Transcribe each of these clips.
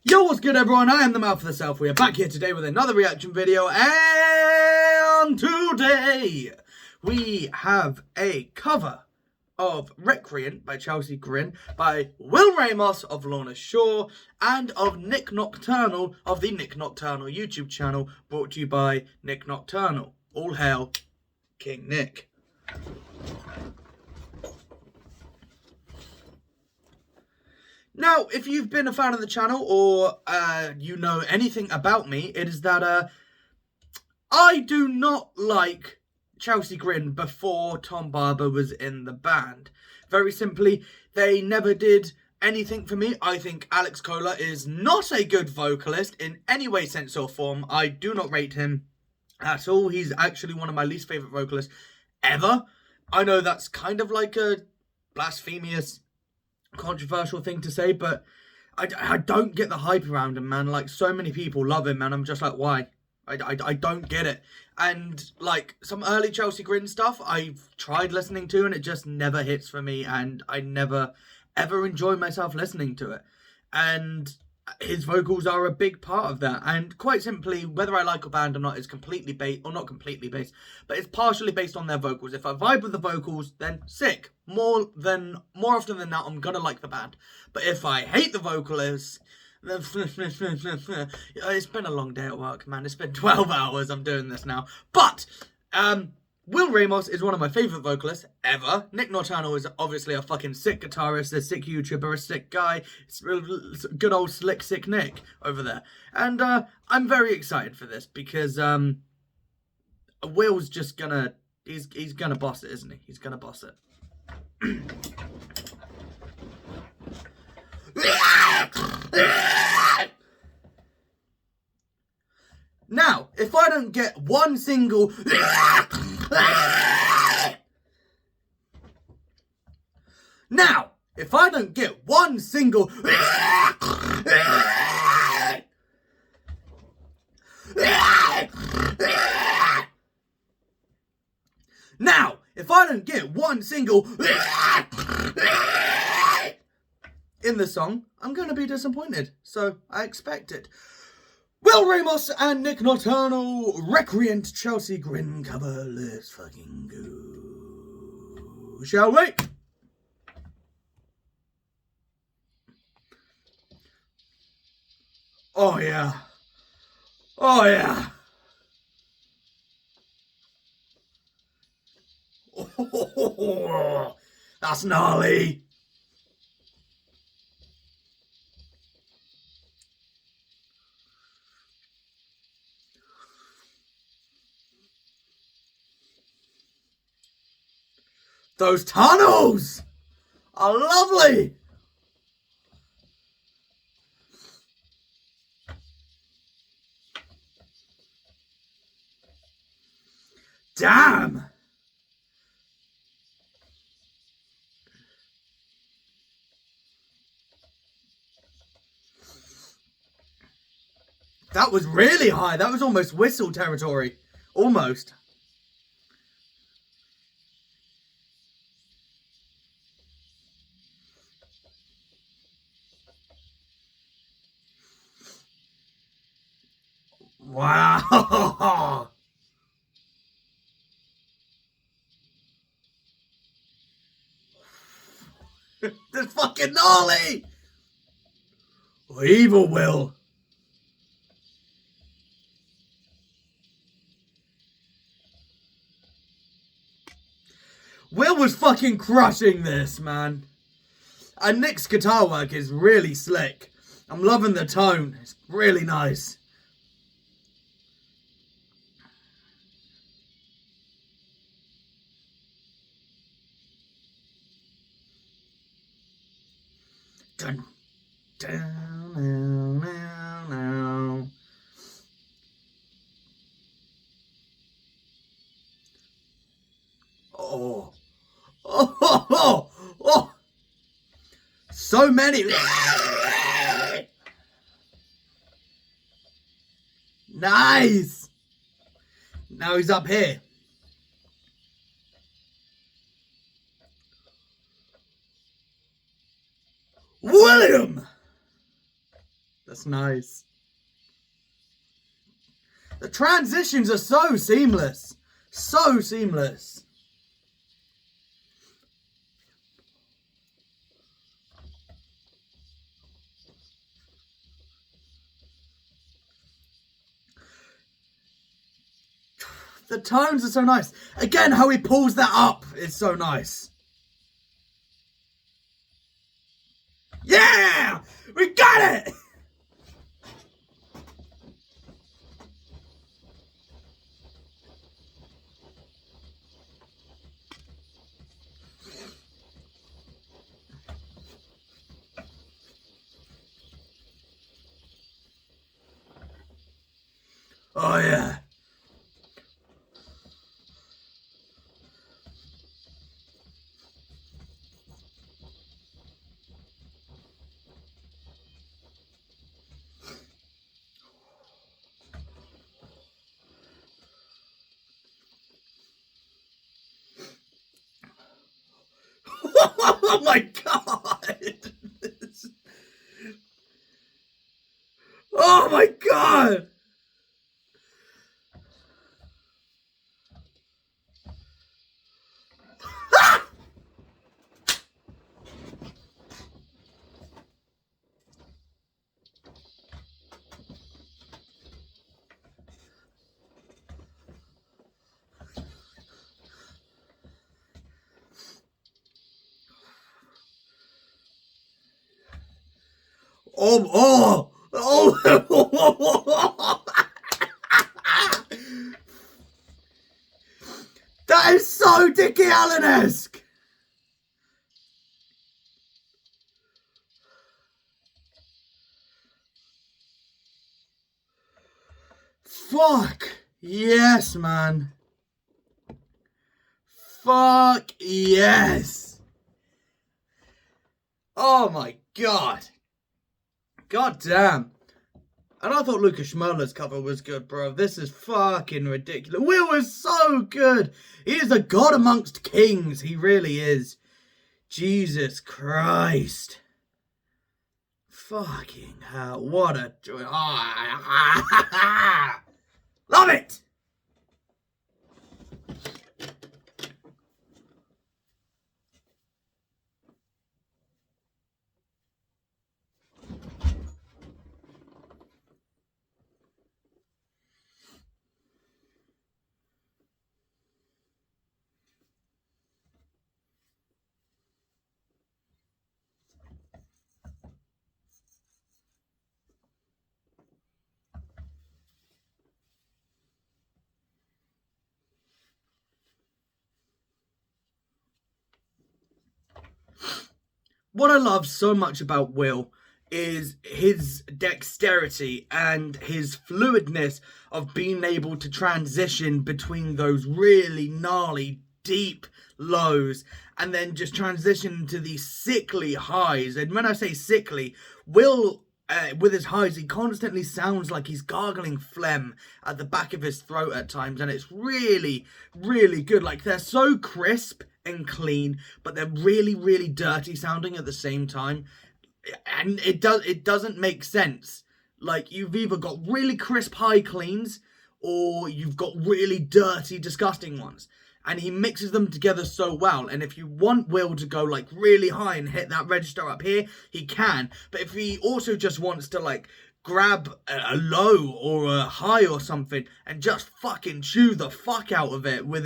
Yo, what's good everyone? I am the Mouth of the South. We are back here today with another reaction video, and today we have a cover of Recreant by Chelsea Grin, by Will Ramos of Lorna Shore, and of Nick Nocturnal of the Nick Nocturnal YouTube channel, brought to you by Nick Nocturnal. All hail King Nick. Now, if you've been a fan of the channel or you know anything about me, it is that I do not like Chelsea Grin before Tom Barber was in the band. Very simply, they never did anything for me. I think Alex Kohler is not a good vocalist in any way, sense or form. I do not rate him at all. He's actually one of my least favourite vocalists ever. I know that's kind of like a blasphemous, controversial thing to say, but I don't get the hype around him, man. Like, so many people love him, man. I'm just like, why? I don't get it. And like some early Chelsea Grin stuff I've tried listening to, and it just never hits for me, and I never ever enjoy myself listening to it. And his vocals are a big part of that, and quite simply, whether I like a band or not is completely based, or not completely based, but it's partially based on their vocals. If I vibe with the vocals, then sick. More often than not, I'm gonna like the band. But if I hate the vocalists, it's been a long day at work, man. It's been 12 hours I'm doing this now. But Will Ramos is one of my favourite vocalists ever. Nick Nocturnal is obviously a fucking sick guitarist, a sick YouTuber, a sick guy. It's good old slick, sick Nick over there. And I'm very excited for this because Will's just gonna, he's gonna boss it, isn't he? He's gonna boss it. Now, if I don't get one single Now, if I don't get one single Now, if I don't get one single in the song, I'm going to be disappointed. So, I expect it. Will Ramos and Nick Nocturnal, Recreant Chelsea Grin cover. Let's fucking go. Shall we? Oh yeah. Oh yeah. Oh, that's gnarly. Those tunnels are lovely. Damn. That was really high. That was almost whistle territory. Almost. Wow. This fucking gnarly. Evil Will. Will was fucking crushing this, man. And Nick's guitar work is really slick. I'm loving the tone. It's really nice. Dun, dun, now, now, now. Oh. Oh, oh, oh, oh. So many. Nice. Now he's up here. William. That's nice. The transitions are so seamless. So seamless. The tones are so nice. Again, how he pulls that up is so nice. Yeah! We got it! Oh, yeah. Oh my god! Oh my god! Oh, that is so Dickie Allen-esque. Fuck yes, man. Fuck yes. Oh my god. God damn. And I thought Lucas Schmoeller's cover was good, bro. This is fucking ridiculous. Will is so good. He is a god amongst kings. He really is. Jesus Christ. Fucking hell. What a joy. Oh, love it. What I love so much about Will is his dexterity and his fluidness of being able to transition between those really gnarly, deep lows and then just transition to these sickly highs. And when I say sickly, Will, with his highs, he constantly sounds like he's gargling phlegm at the back of his throat at times, and it's really, really good. Like, they're so crisp and clean, but they're really, really dirty sounding at the same time, and it doesn't make sense. Like, you've either got really crisp high cleans or you've got really dirty, disgusting ones, and he mixes them together so well. And if you want Will to go like really high and hit that register up here, he can. But if he also just wants to like grab a low or a high or something and just fucking chew the fuck out of it with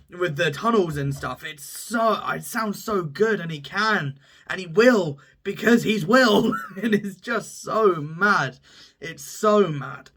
the tunnels and stuff, it sounds so good. And he can, and he will, because he's Will. And it's just so mad. It's so mad.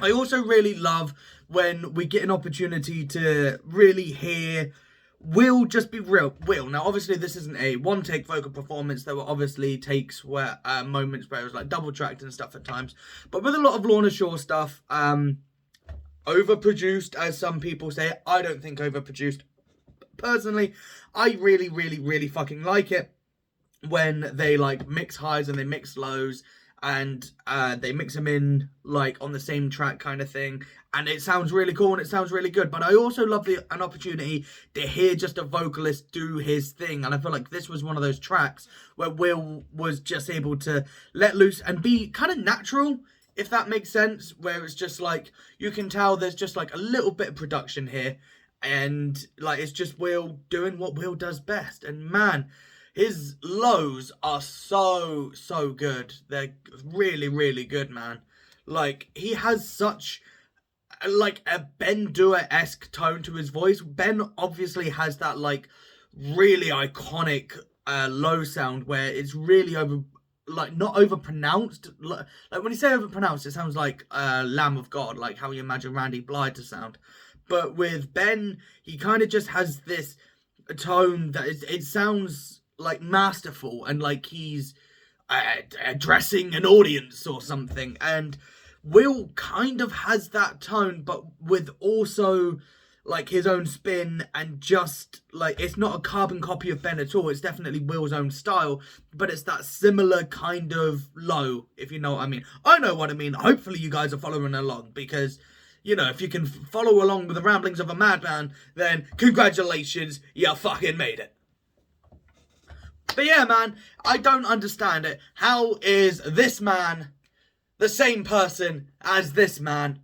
I also really love when we get an opportunity to really hear Will just be real. Will. Now, obviously, this isn't a one-take vocal performance. There were obviously takes where moments where it was like double-tracked and stuff at times. But with a lot of Lorna Shore stuff, overproduced, as some people say. I don't think overproduced. Personally, I really, really, really fucking like it when they like mix highs and they mix lows. and they mix them in like on the same track kind of thing, and it sounds really cool and it sounds really good. But I also love an opportunity to hear just a vocalist do his thing, and I feel like this was one of those tracks where Will was just able to let loose and be kind of natural, if that makes sense, where it's just like you can tell there's just like a little bit of production here, and like it's just Will doing what Will does best. And man, his lows are so good. They're really, really good, man. Like, he has such, like, a Ben Dura-esque tone to his voice. Ben obviously has that, like, really iconic low sound where it's really not overpronounced. Like, when you say overpronounced, it sounds like Lamb of God, like how you imagine Randy Blythe to sound. But with Ben, he kind of just has this tone that it sounds like masterful and like he's addressing an audience or something. And Will kind of has that tone, but with also like his own spin, and just like it's not a carbon copy of Ben at all. It's definitely Will's own style, but it's that similar kind of low, if you know what I mean. I know what I mean. Hopefully you guys are following along, because you know, if you can follow along with the ramblings of a madman, then congratulations, you fucking made it. But yeah, man, I don't understand it. How is this man the same person as this man?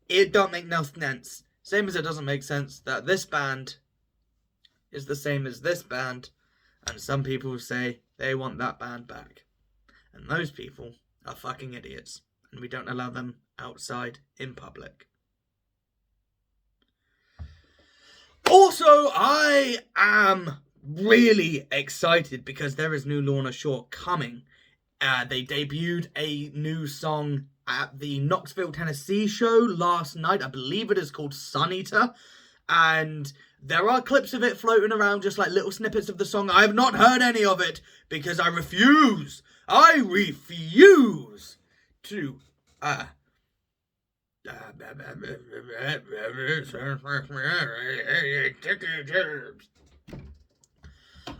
It don't make no sense. Same as it doesn't make sense that this band is the same as this band, and some people say they want that band back. And those people are fucking idiots, and we don't allow them outside in public. Also, I am really excited because there is new Lorna Shore coming. They debuted a new song at the Knoxville, Tennessee show last night. I believe it is called Sun Eater. And there are clips of it floating around, just like little snippets of the song. I have not heard any of it because I refuse to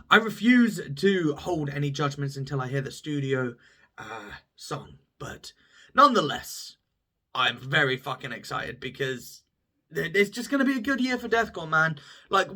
I refuse to hold any judgments until I hear the studio song. But nonetheless, I'm very fucking excited because it's just going to be a good year for deathcore, man. Like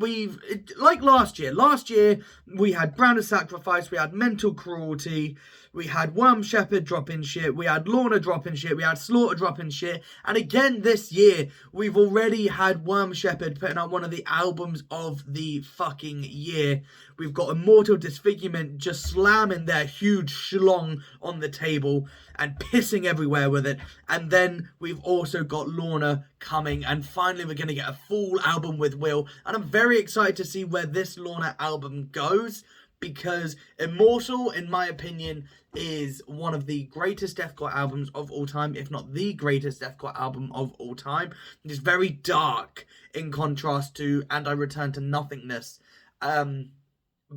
last year. Last year, we had Brand of Sacrifice, we had Mental Cruelty, we had Worm Shepherd dropping shit, we had Lorna dropping shit, we had Slaughter dropping shit. And again this year, we've already had Worm Shepherd putting out one of the albums of the fucking year. We've got Immortal Disfigurement just slamming their huge schlong on the table and pissing everywhere with it. And then we've also got Lorna coming, and finally we're going to get a full album with Will. And I'm very excited to see where this Lorna album goes, because Immortal, in my opinion, is one of the greatest deathcore albums of all time, if not the greatest deathcore album of all time. It's very dark in contrast to And I Return to Nothingness. And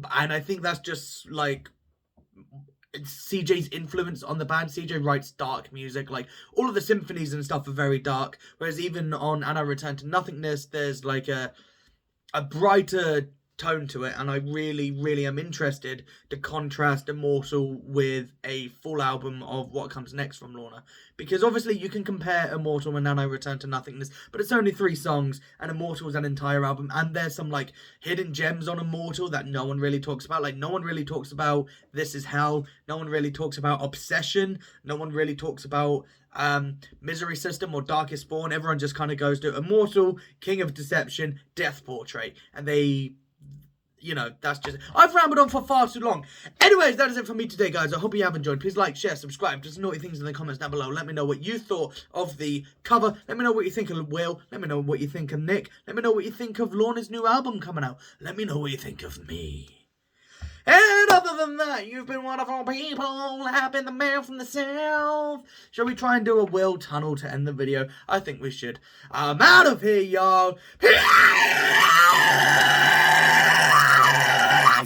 I think that's just like CJ's influence on the band. CJ writes dark music, like all of the symphonies and stuff are very dark, whereas even on And I Return to Nothingness, there's like a brighter tone to it, and I really am interested to contrast Immortal with a full album of what comes next from Lorna, because obviously you can compare Immortal and Then I Return to Nothingness, but it's only 3 songs, and Immortal is an entire album, and there's some like hidden gems on Immortal that no one really talks about. Like, no one really talks about This Is Hell, no one really talks about Obsession, no one really talks about Misery System or Darkest Spawn. Everyone just kind of goes to Immortal, King of Deception, Death Portrait, and they, you know, that's just... I've rambled on for far too long. Anyways, that is it for me today, guys. I hope you have enjoyed. Please like, share, subscribe. Just naughty things in the comments down below. Let me know what you thought of the cover. Let me know what you think of Will. Let me know what you think of Nick. Let me know what you think of Lorna's new album coming out. Let me know what you think of me. And other than that, you've been wonderful people. I've been the man from the south. Shall we try and do a Will tunnel to end the video? I think we should. I'm out of here, y'all.